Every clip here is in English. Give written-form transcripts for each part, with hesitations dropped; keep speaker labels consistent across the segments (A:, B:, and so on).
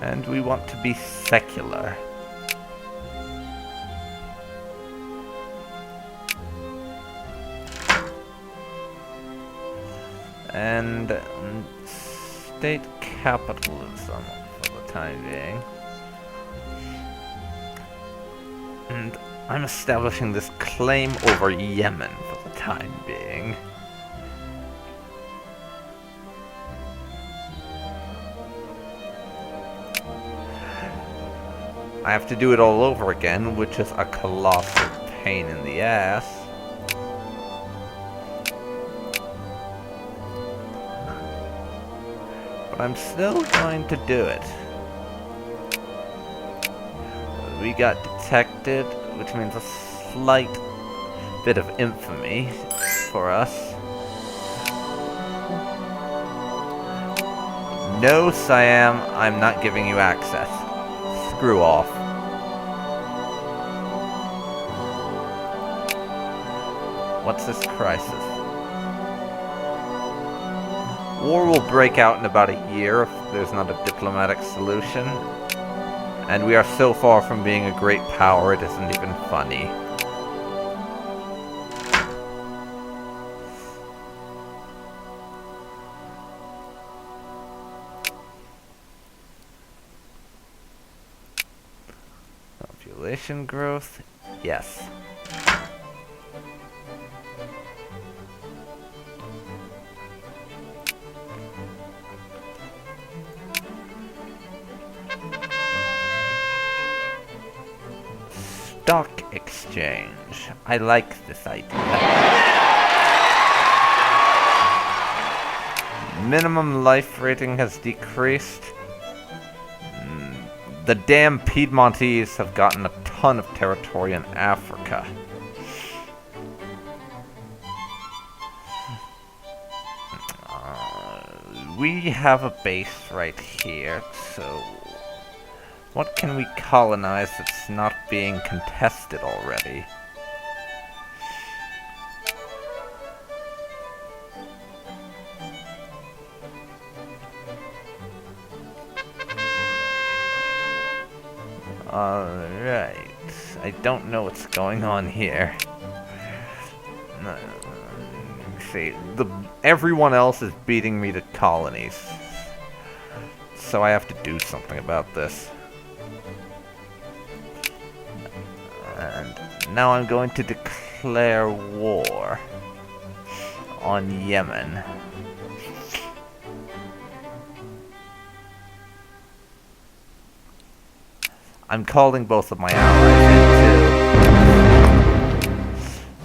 A: And we want to be secular. And state capitalism for the time being. And I'm establishing this claim over Yemen for the time being. I have to do it all over again, which is a colossal pain in the ass. But I'm still going to do it. We got detected, which means a slight bit of infamy for us. No, Siam, I'm not giving you access. Screw off. What's this crisis? War will break out in about a year if there's not a diplomatic solution. And we are so far from being a great power, it isn't even funny. Population growth? Yes. Stock exchange. I like this idea. Minimum life rating has decreased. The damn Piedmontese have gotten a ton of territory in Africa. We have a base right here, so what can we colonize that's not being contested already? Alright. I don't know what's going on here. Let me see. Everyone else is beating me to colonies. So I have to do something about this. And now I'm going to declare war on Yemen. I'm calling both of my allies in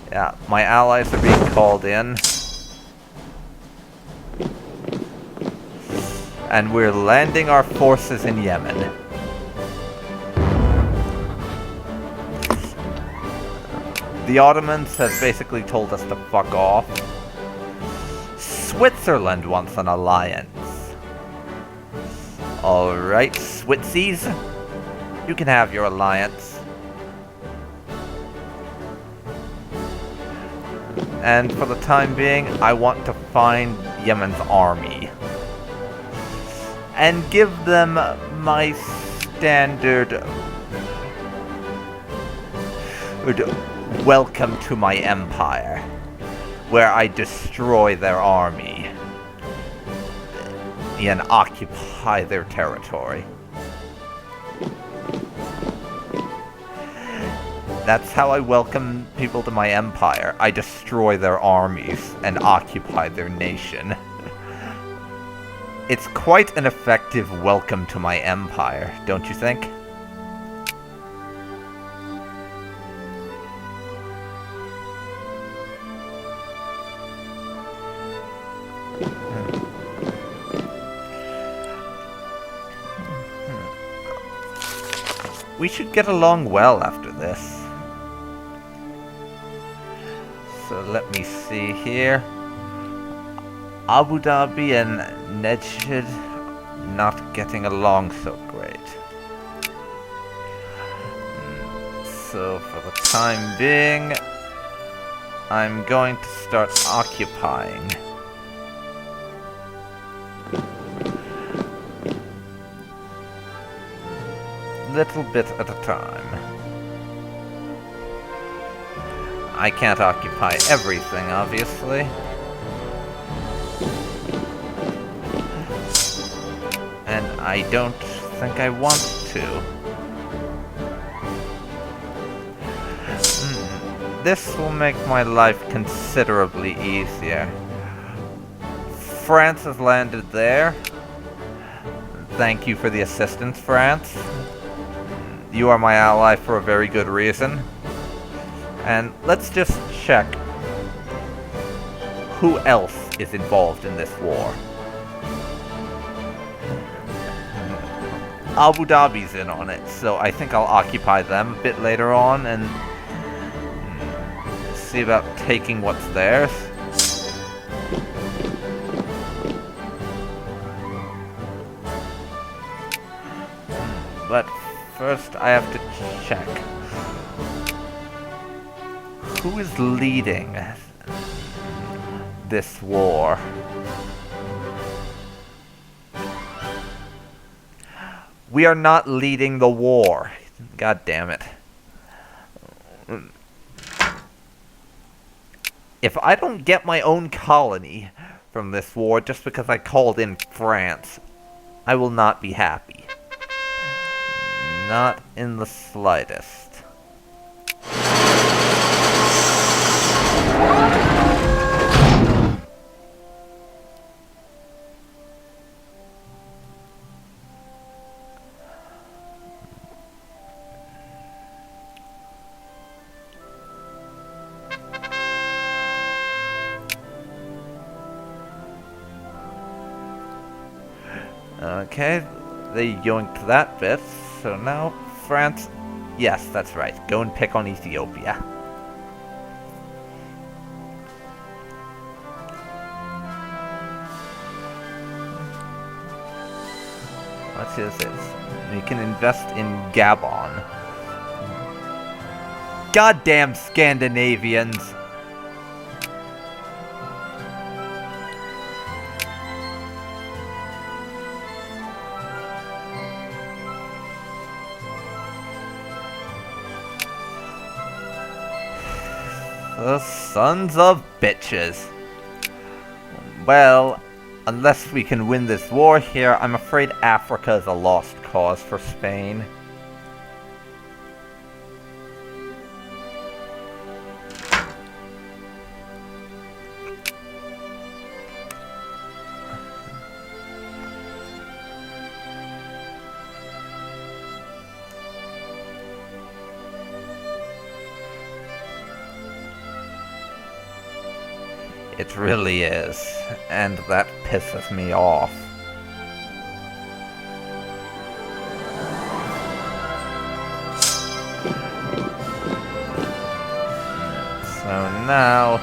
A: too. Yeah, my allies are being called in. And we're landing our forces in Yemen. The Ottomans have basically told us to fuck off. Switzerland wants an alliance. Alright, Switzies. You can have your alliance. And for the time being, I want to find Yemen's army. And give them my standard welcome to my empire, where I destroy their army and occupy their territory. That's how I welcome people to my empire. I destroy their armies and occupy their nation. It's quite an effective welcome to my empire, don't you think? We should get along well after this. So let me see here. Abu Dhabi and Najd not getting along so great. So for the time being, I'm going to start occupying. little bit at a time. I can't occupy everything, obviously. And I don't think I want to. This will make my life considerably easier. France has landed there. Thank you for the assistance, France. You are my ally for a very good reason. And let's just check who else is involved in this war. Abu Dhabi's in on it, so I think I'll occupy them a bit later on and see about taking what's theirs. But first I have to check. Who is leading this war? We are not leading the war. God damn it. If I don't get my own colony from this war just because I called in France, I will not be happy. Not in the slightest. Okay, they yoinked that bit, so now France... Yes, that's right, go and pick on Ethiopia. What is it? You can invest in Gabon. Goddamn Scandinavians! The sons of bitches. Well, unless we can win this war here, I'm afraid Africa is a lost cause for Spain. It really is, and that pisses me off. So now,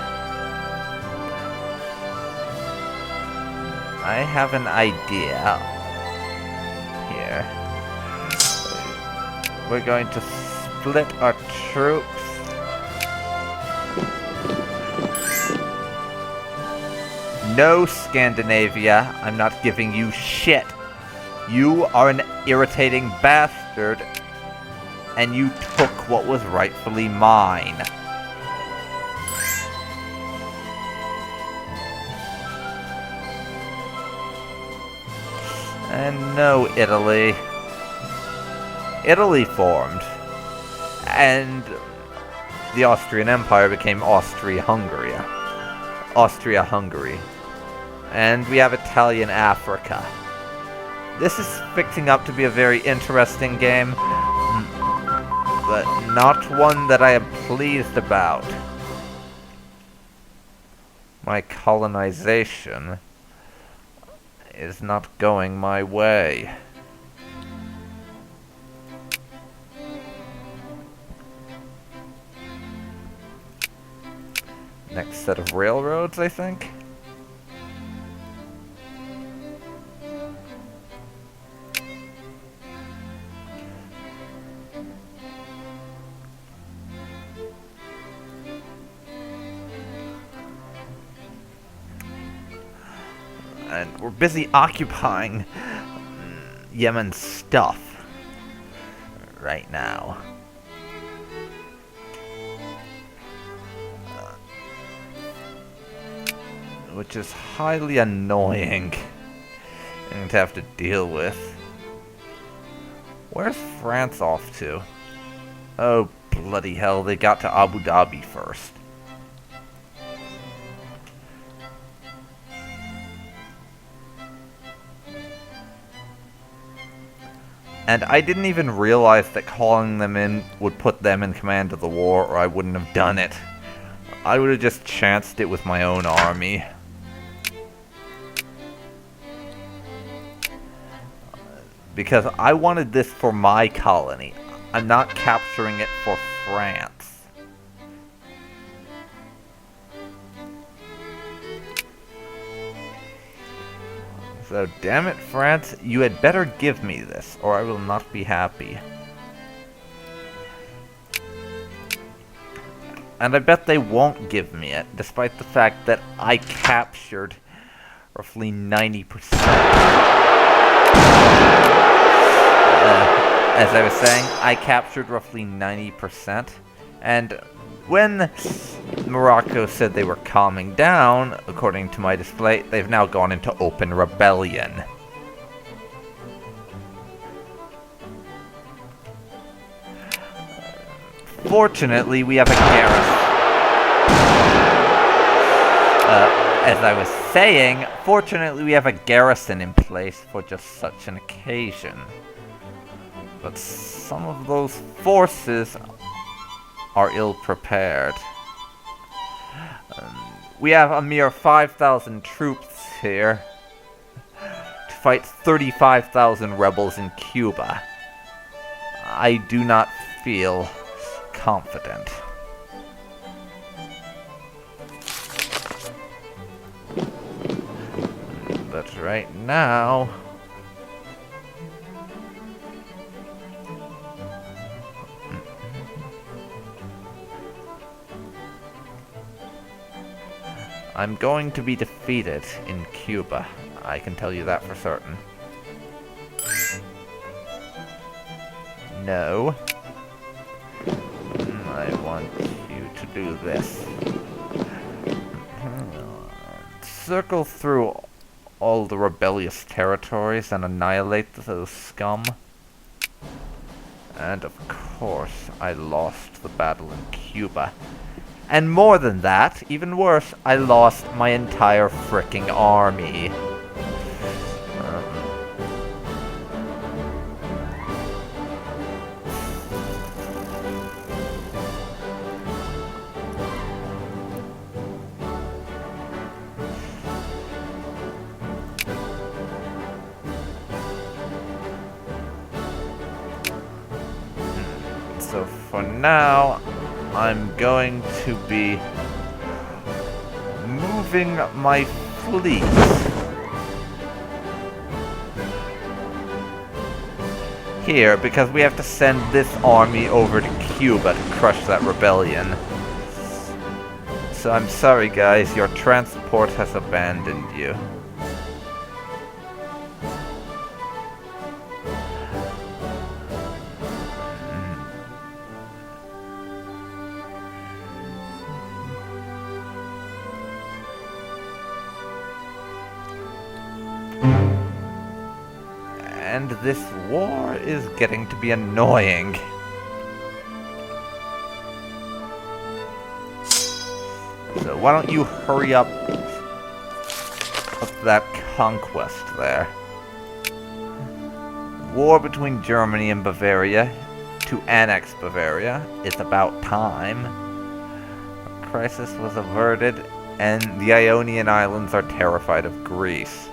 A: I have an idea here. We're going to split our troops. No, Scandinavia, I'm not giving you shit. You are an irritating bastard, and you took what was rightfully mine. And no, Italy. Italy formed. And the Austrian Empire became Austria-Hungary. Austria-Hungary. And we have Italian Africa. This is fixing up to be a very interesting game, but not one that I am pleased about. My colonization is not going my way. Next set of railroads, I think? And we're busy occupying Yemen's stuff. right now. Which is highly annoying and to have to deal with. Where's France off to? Oh, bloody hell, they got to Abu Dhabi first. And I didn't even realize that calling them in would put them in command of the war, or I wouldn't have done it. I would have just chanced it with my own army. Because I wanted this for my colony. I'm not capturing it for France. So, damn it, France, you had better give me this, or I will not be happy. And I bet they won't give me it, despite the fact that I captured roughly 90%. As I was saying, I captured roughly 90%, and when Morocco said they were calming down, according to my display, they've now gone into open rebellion. Fortunately, we have a garrison. As I was saying, fortunately we have a garrison in place for just such an occasion. But some of those forces are ill-prepared. We have a mere 5,000 troops here to fight 35,000 rebels in Cuba. I do not feel confident. But right now, I'm going to be defeated in Cuba. I can tell you that for certain. No. I want you to do this. Circle through all the rebellious territories and annihilate those scum. And of course, I lost the battle in Cuba. And more than that, even worse, I lost my entire fricking army. So for now, I'm going to be moving my fleet here because we have to send this army over to Cuba to crush that rebellion. So I'm sorry guys, your transport has abandoned you. And this war is getting to be annoying. So why don't you hurry up with that conquest there. War between Germany and Bavaria to annex Bavaria. It's about time. The crisis was averted, and the Ionian Islands are terrified of Greece.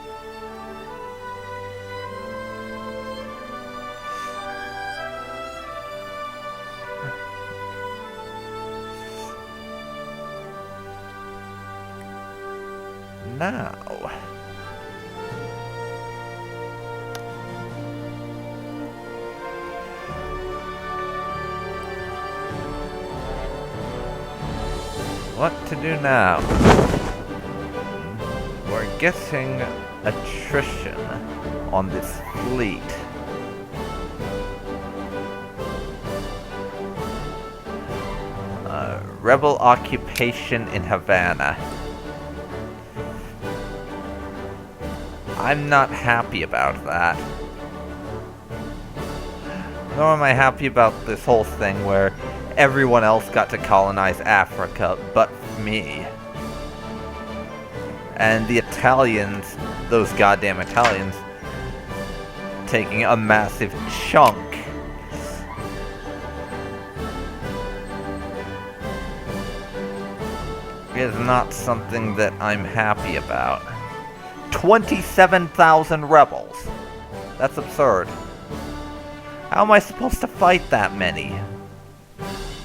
A: Now, what to do now? We're getting attrition on this fleet. Rebel occupation in Havana. I'm not happy about that. Nor am I happy about this whole thing where everyone else got to colonize Africa but me. And the Italians, those goddamn Italians, taking a massive chunk. Is not something that I'm happy about. 27,000 rebels. That's absurd. How am I supposed to fight that many?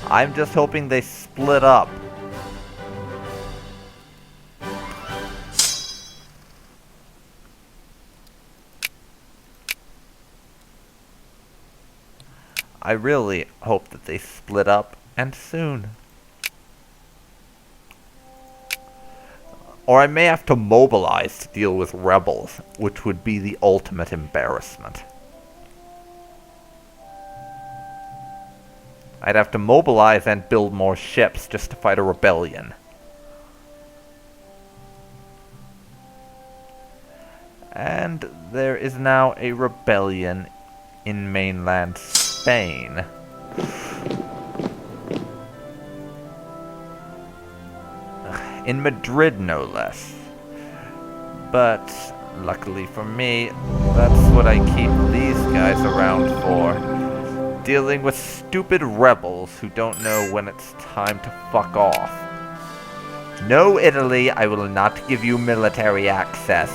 A: I'm just hoping they split up. I really hope that they split up, and soon. Or I may have to mobilize to deal with rebels, which would be the ultimate embarrassment. I'd have to mobilize and build more ships just to fight a rebellion. And there is now a rebellion in mainland Spain. In Madrid, no less. But, luckily for me, that's what I keep these guys around for. Dealing with stupid rebels who don't know when it's time to fuck off. No, Italy, I will not give you military access.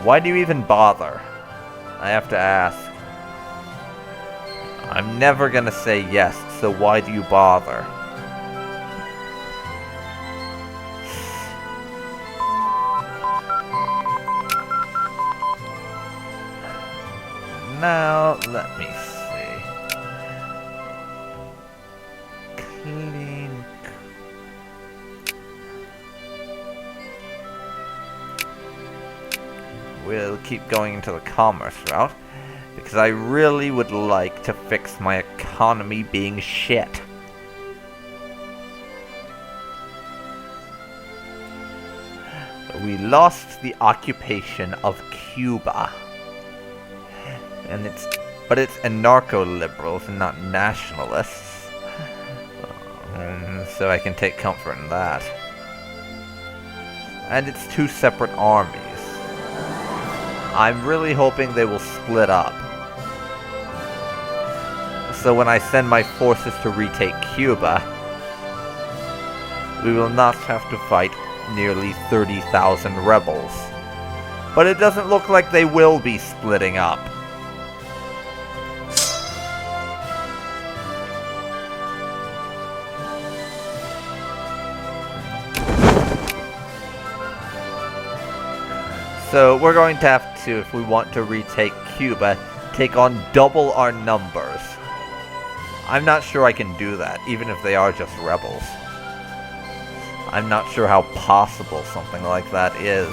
A: Why do you even bother? I have to ask. I'm never gonna say yes, so why do you bother? Now, let me see. Clean. We'll keep going into the commerce route, because I really would like to fix my economy being shit. We lost the occupation of Cuba. And but it's anarcho-liberals and not nationalists. So I can take comfort in that. And it's two separate armies. I'm really hoping they will split up. So when I send my forces to retake Cuba, we will not have to fight nearly 30,000 rebels. But it doesn't look like they will be splitting up. So we're going to have to, if we want to retake Cuba, take on double our numbers. I'm not sure I can do that, even if they are just rebels. I'm not sure how possible something like that is.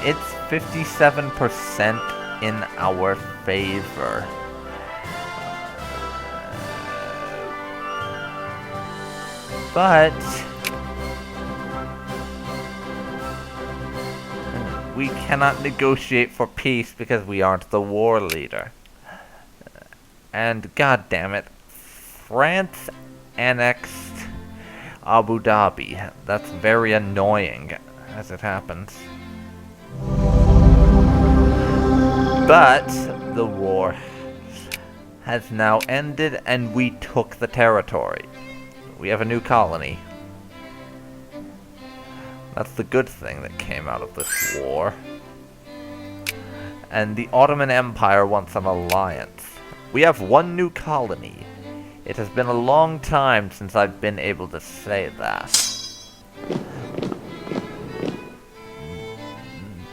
A: It's 57% in our favor. But we cannot negotiate for peace because we aren't the war leader. And god damn it, France annexed Abu Dhabi. That's very annoying as it happens. But the war has now ended and we took the territory. We have a new colony. That's the good thing that came out of this war. And the Ottoman Empire wants an alliance. We have one new colony. It has been a long time since I've been able to say that.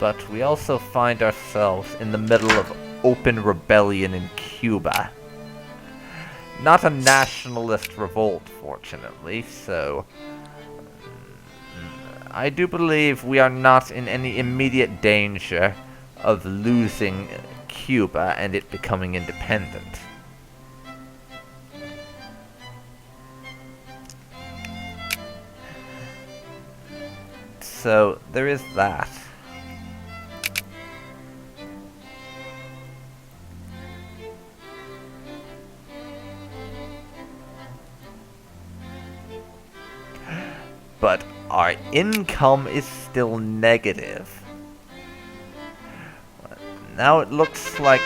A: But we also find ourselves in the middle of open rebellion in Cuba. Not a nationalist revolt, fortunately, so I do believe we are not in any immediate danger of losing Cuba and it becoming independent. So, there is that. But our income is still negative. Now it looks like...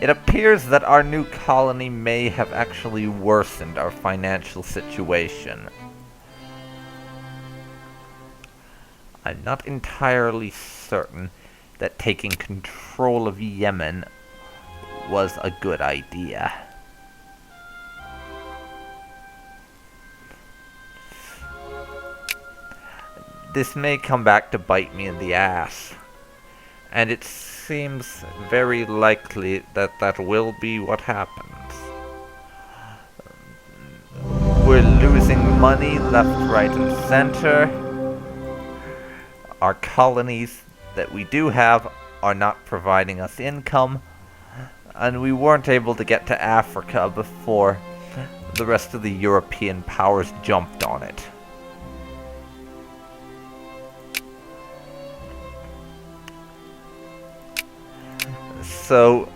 A: It appears that our new colony may have actually worsened our financial situation. I'm not entirely certain that taking control of Yemen was a good idea. This may come back to bite me in the ass, and it seems very likely that that will be what happens. We're losing money left, right, and center. Our colonies that we do have are not providing us income, and we weren't able to get to Africa before the rest of the European powers jumped on it. So,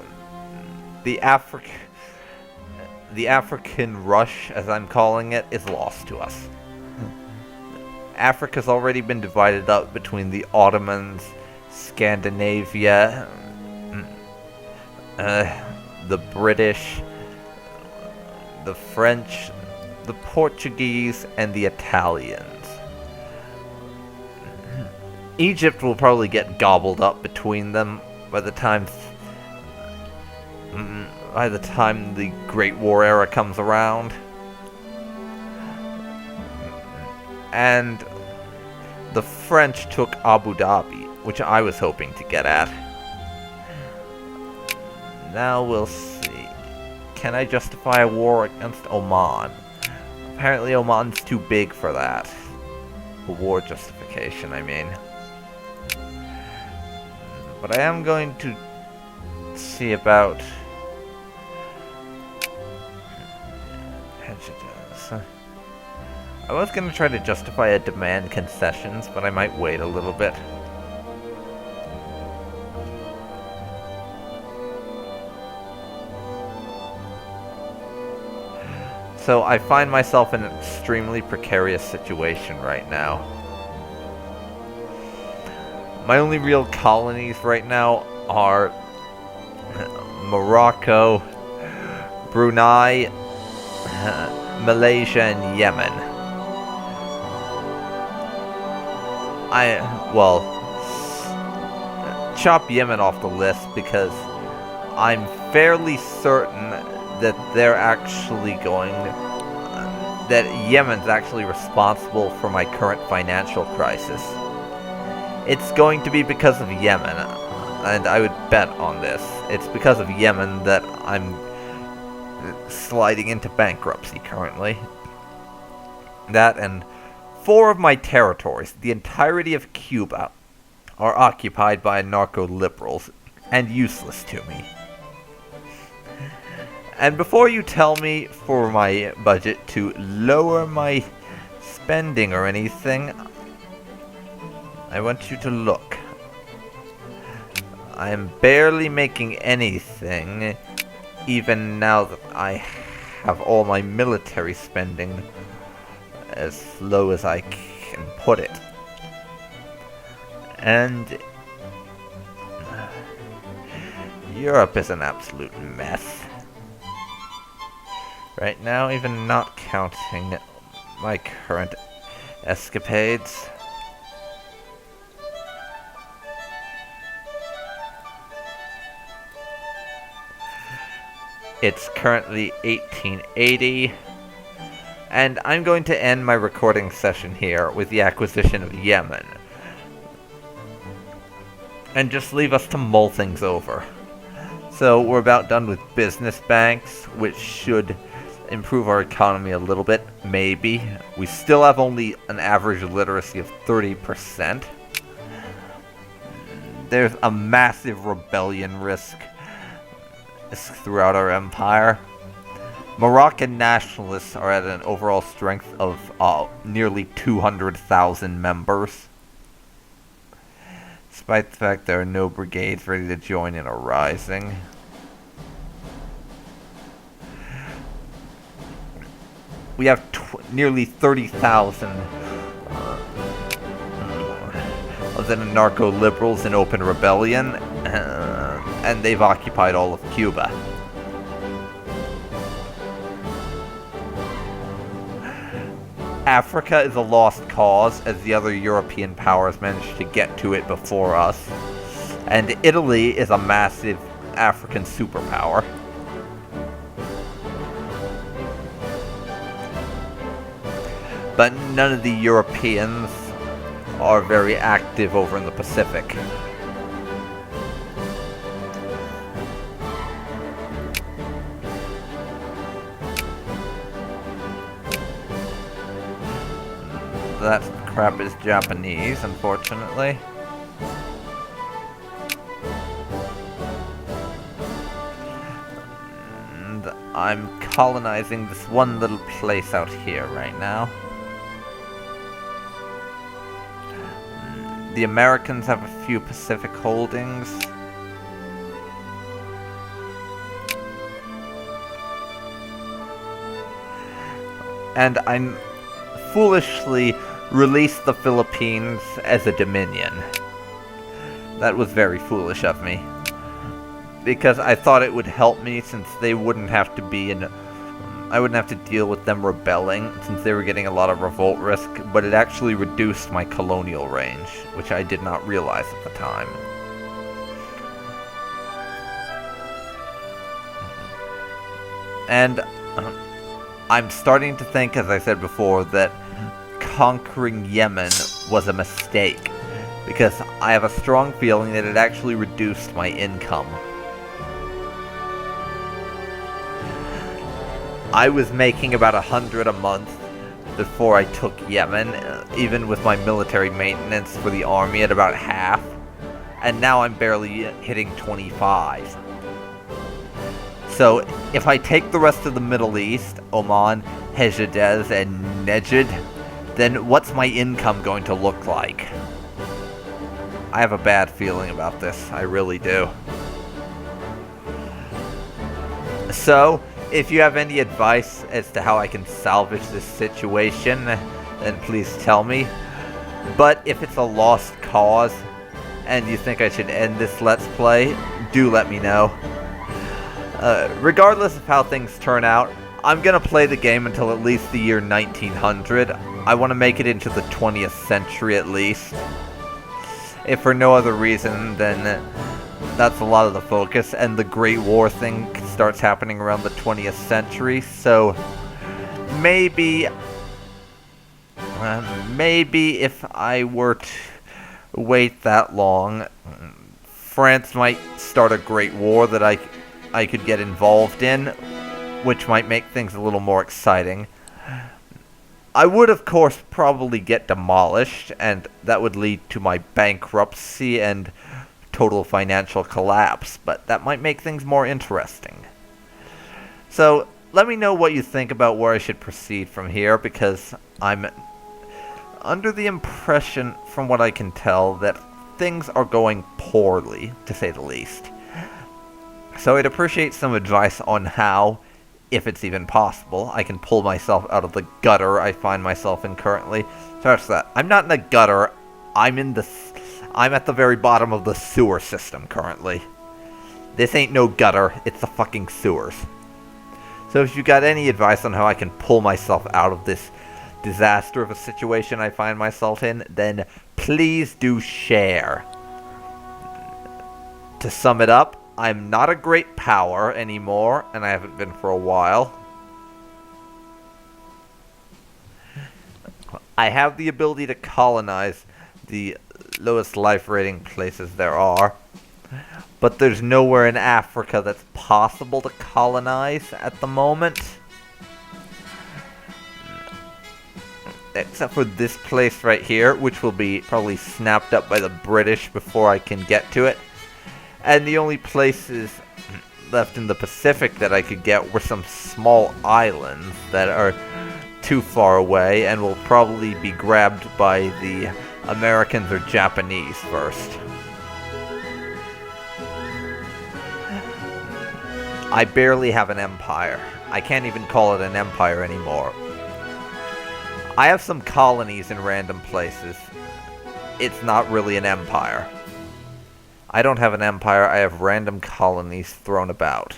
A: the African rush, as I'm calling it, is lost to us. Africa's already been divided up between the Ottomans, Scandinavia, the British, the French, the Portuguese, and the Italians. Egypt will probably get gobbled up between them by the time the Great War era comes around. And the French took Abu Dhabi, which I was hoping to get at. Now we'll see. Can I justify a war against Oman? Apparently Oman's too big for that. A war justification, I mean. But I am going to see about... I was going to try to justify a demand concessions, but I might wait a little bit. So I find myself in an extremely precarious situation right now. My only real colonies right now are Morocco, Brunei, Malaysia, and Yemen. Chop Yemen off the list because I'm fairly certain that they're actually that Yemen's actually responsible for my current financial crisis. It's going to be because of Yemen, and I would bet on this. It's because of Yemen that I'm sliding into bankruptcy currently. That and 4 of my territories, the entirety of Cuba, are occupied by narco-liberals and useless to me. And before you tell me for my budget to lower my spending or anything, I want you to look. I am barely making anything, even now that I have all my military spending as low as I can put it. And Europe is an absolute mess. Right now, even not counting my current escapades. It's currently 1880, and I'm going to end my recording session here with the acquisition of Yemen, and just leave us to mull things over. So we're about done with business banks, which should improve our economy a little bit, maybe. We still have only an average literacy of 30%. There's a massive rebellion risk throughout our empire. Moroccan nationalists are at an overall strength of nearly 200,000 members. Despite the fact there are no brigades ready to join in a rising. We have nearly 30,000 of the anarcho-liberals in open rebellion, and they've occupied all of Cuba. Africa is a lost cause, as the other European powers managed to get to it before us, and Italy is a massive African superpower. But none of the Europeans are very active over in the Pacific. That crap is Japanese, unfortunately. And I'm colonizing this one little place out here right now. The Americans have a few Pacific holdings. And I'm foolishly released the Philippines as a dominion. That was very foolish of me. Because I thought it would help me since they wouldn't have to be in... I wouldn't have to deal with them rebelling since they were getting a lot of revolt risk, but it actually reduced my colonial range, which I did not realize at the time. And I'm starting to think, as I said before, that conquering Yemen was a mistake, because I have a strong feeling that it actually reduced my income. I was making about 100 a month before I took Yemen, even with my military maintenance for the army at about half, and now I'm barely hitting 25. So, if I take the rest of the Middle East, Oman, Hejaz, and Nejd, then what's my income going to look like? I have a bad feeling about this, I really do. So, if you have any advice as to how I can salvage this situation, then please tell me. But if it's a lost cause, and you think I should end this Let's Play, do let me know. Regardless of how things turn out, I'm gonna play the game until at least the year 1900. I want to make it into the 20th century at least. If for no other reason, then that's a lot of the focus, and the Great War thing starts happening around the 20th century, so maybe if I were to wait that long, France might start a Great War that I could get involved in, which might make things a little more exciting. I would, of course, probably get demolished, and that would lead to my bankruptcy and total financial collapse, but that might make things more interesting. So, let me know what you think about where I should proceed from here, because I'm under the impression, from what I can tell, that things are going poorly, to say the least. So I'd appreciate some advice on how, if it's even possible, I can pull myself out of the gutter I find myself in currently. So that's that. I'm not in the gutter, I'm at the very bottom of the sewer system currently. This ain't no gutter, it's the fucking sewers. So if you got any advice on how I can pull myself out of this disaster of a situation I find myself in, then please do share. To sum it up, I'm not a great power anymore, and I haven't been for a while. I have the ability to colonize the lowest life rating places there are, but there's nowhere in Africa that's possible to colonize at the moment. except for this place right here, which will be probably snapped up by the British before I can get to it. And the only places left in the Pacific that I could get were some small islands that are too far away and will probably be grabbed by the Americans or Japanese first. I barely have an empire. I can't even call it an empire anymore. I have some colonies in random places. It's not really an empire. I don't have an empire, I have random colonies thrown about.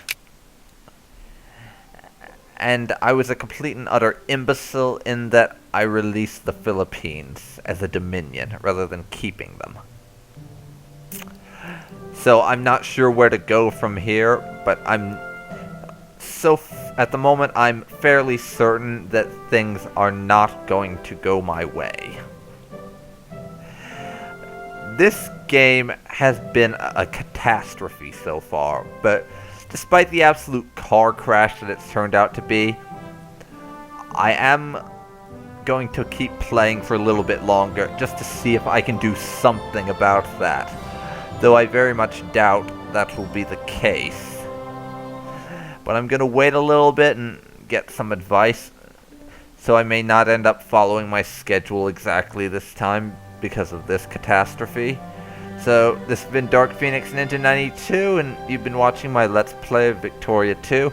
A: And I was a complete and utter imbecile in that I released the Philippines as a dominion rather than keeping them. So I'm not sure where to go from here, but at the moment I'm fairly certain that things are not going to go my way. This game has been a catastrophe so far, but despite the absolute car crash that it's turned out to be, I am going to keep playing for a little bit longer just to see if I can do something about that, though I very much doubt that will be the case. But I'm going to wait a little bit and get some advice, so I may not end up following my schedule exactly this time because of this catastrophe. So, this has been DarkPhoenix Ninja 92, and you've been watching my Let's Play of Victoria 2.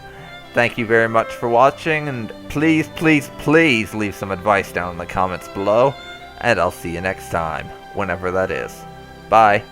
A: Thank you very much for watching, and please, please, please leave some advice down in the comments below, and I'll see you next time, whenever that is. Bye.